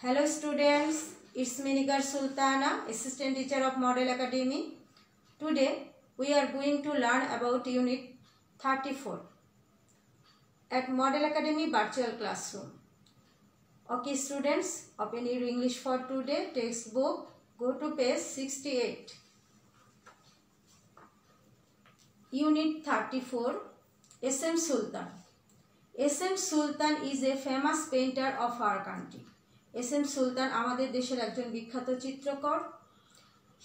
Hello students, it's me Nigar Sultana, Assistant Teacher of Model Academy. Today we are going to learn about Unit 34 at Model Academy Virtual Classroom. Okay students, open your English for today textbook, go to page 68. Unit 34, S.M. Sultan. S.M. Sultan is a famous painter of our country. S.M. Sultan আমাদের দেশের একজন বিখ্যাত চিত্রকর.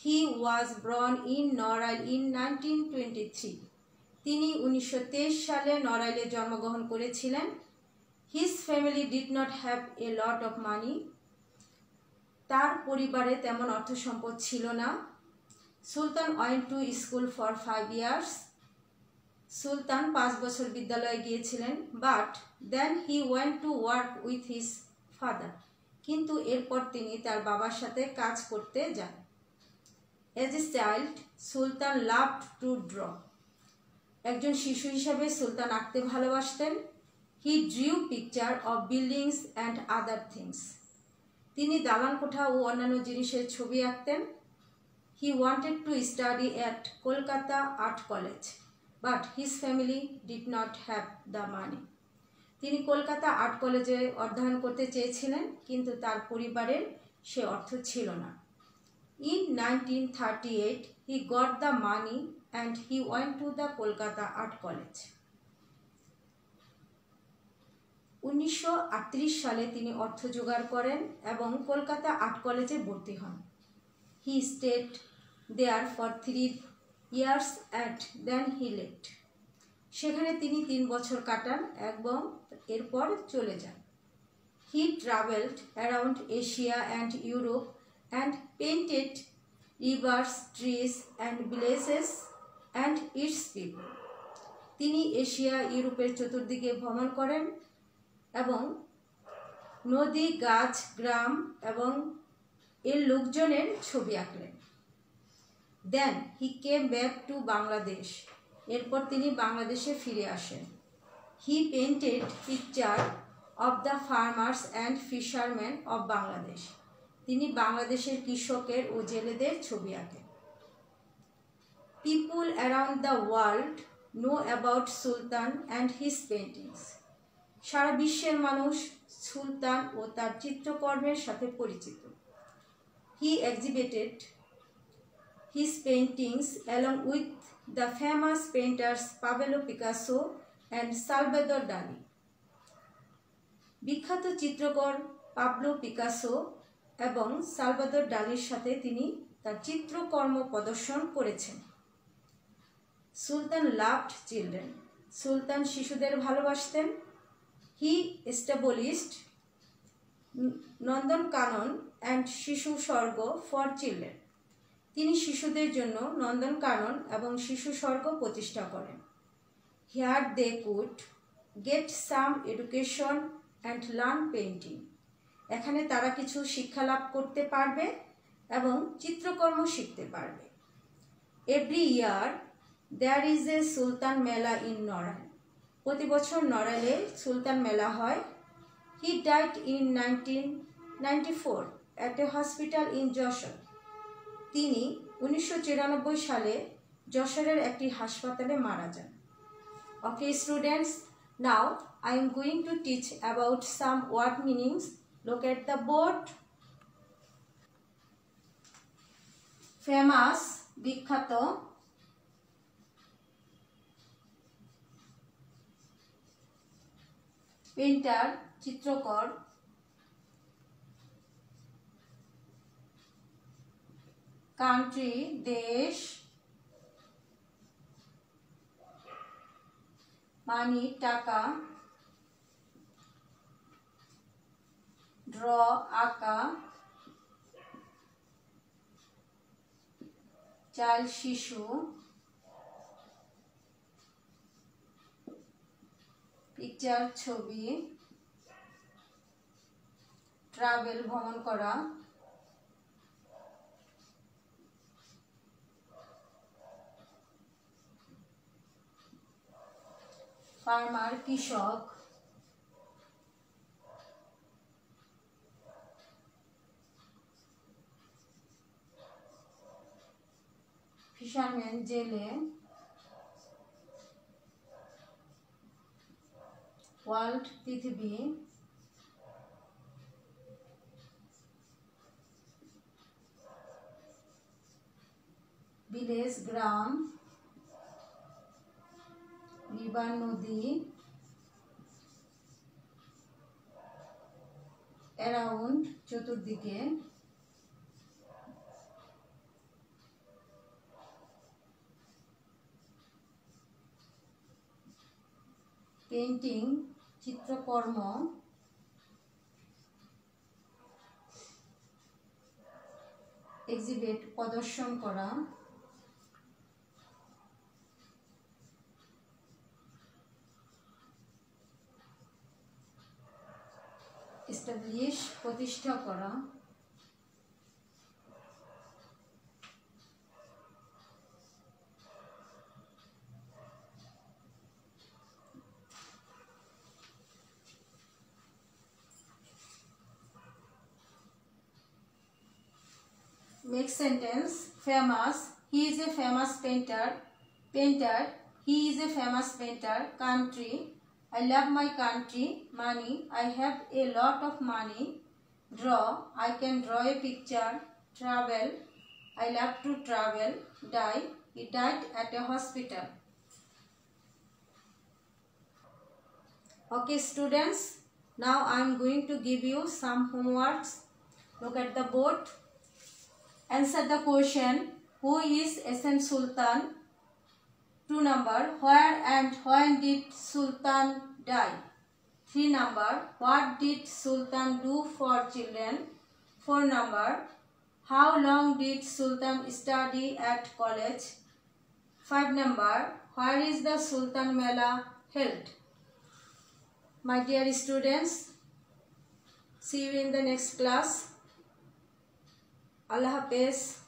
He was born in Norail in 1923. তিনি 1923 সালে নড়াইলে জন্মগ্রহণ করেছিলেন. His family did not have a lot of money. তার পরিবারে তেমন অর্থ সম্পদ ছিল না. Sultan went to school for 5 years. সুলতান 5 বছর বিদ্যালয়ে গিয়েছিলেন. But then he went to work with his father. কিন্তু এরপর তিনি তার বাবার সাথে কাজ করতে যান. As a child, Sultan loved to draw. একজন শিশু হিসেবে সুলতান আঁকতে ভালোবাসতেন. He drew picture of buildings and other things. তিনি দালান কোঠা ও অন্যান্য জিনিসের ছবি আঁকতেন. He wanted to study at Kolkata Art College, but his family did not have the money. তিনি কলকাতা আর্ট কলেজে অধ্যয়ন করতে চেয়েছিলেন, কিন্তু তার পরিবারের সে অর্থ ছিল না. In 1938, he got the money and he went to the Kolkata Art College. 1938 সালে তিনি অর্থ জোগাড় করেন এবং কলকাতা আর্ট কলেজে ভর্তি হন. He stayed there for 3 years and then he left. সেখানে তিনি 3 বছর কাটান এবং এরপর চলে যান. He traveled around Asia and Europe and painted rivers, trees and villages and its people. তিনি এশিয়া ইউরোপের চতুর্দিকে ভ্রমণ করেন এবং নদী, গাছ, গ্রাম এবং এর লোকজনের ছবি আঁকলেন. Then he came back to Bangladesh. এরপর তিনি বাংলাদেশে ফিরে আসেন. He painted picture of the farmers and fishermen of Bangladesh. তিনি বাংলাদেশের কৃষকের ও জেলেদের ছবি আঁকেন. People around the world know about Sultan and his paintings. সারা বিশ্বের মানুষ সুলতান ও তার চিত্রকর্মের সাথে পরিচিত. He exhibited his paintings along with the famous painters Pablo Picasso and Salvador Dali. বিখ্যাত চিত্রকর পাবলো পিকাসো এবং সালভাদর ডালির সাথে তিনি তার চিত্রকর্ম প্রদর্শন করেছেন. সুলতান লাভড চিলড্রেন. সুলতান শিশুদের ভালোবাসতেন. হি এস্টাবলিশড নন্দনকানন অ্যান্ড শিশু স্বর্গ ফর চিলড্রেন. তিনি শিশুদের জন্য নন্দনকানন এবং শিশু স্বর্গ প্রতিষ্ঠা করেন. Here they could get some education and learn painting. এখানে তারা কিছু শিক্ষা লাভ করতে পারবে এবং চিত্রকর্ম শিখতে পারবে. Every year there is a Sultan Mela in Norail. প্রতি বছর নড়াইলে সুলতান মেলা হয়. He died in 1994 at a hospital in Jashore. তিনি 1994 সালে যশোরের একটি হাসপাতালে মারা যান. Okay students, now I am going to teach about some word meanings. Look at the board. Famous, বিখ্যাত. পেইন্টার, চিত্রকর. কান্ট্রি, দেশ. মানি, টাকা. ড্র, আঁকা. চাইল্ড, শিশু. পিকচার, ছবি. ট্রাভেল, ভ্রমণ করা. ফার্মার, কৃষক. ফিশারম্যান জেলে ওয়ার্ল্ড পৃথিবী ভিলেজ গ্রাম রিভার নদী অ্যারাউন্ড চতুর্দিকে পেইন্টিং চিত্রকর্ম এক্সিবিট প্রদর্শন করা এস্টাবলিশ প্রতিষ্ঠা করা Next sentence, famous. He is a famous painter. Painter. He is a famous painter. Country. I love my country. Money. I have a lot of money. Draw. I can draw a picture. Travel. I love to travel. Die. He died at a hospital. Okay, students. Now I am going to give you some homeworks. Look at the board. Answer the question, who is SM Sultan? 2 number, where and when did Sultan die? 3 number, what did Sultan do for children? 4 number, how long did Sultan study at college? 5 number, where is the Sultan Mela held? My dear students, see you in the next class. Allah Hafiz.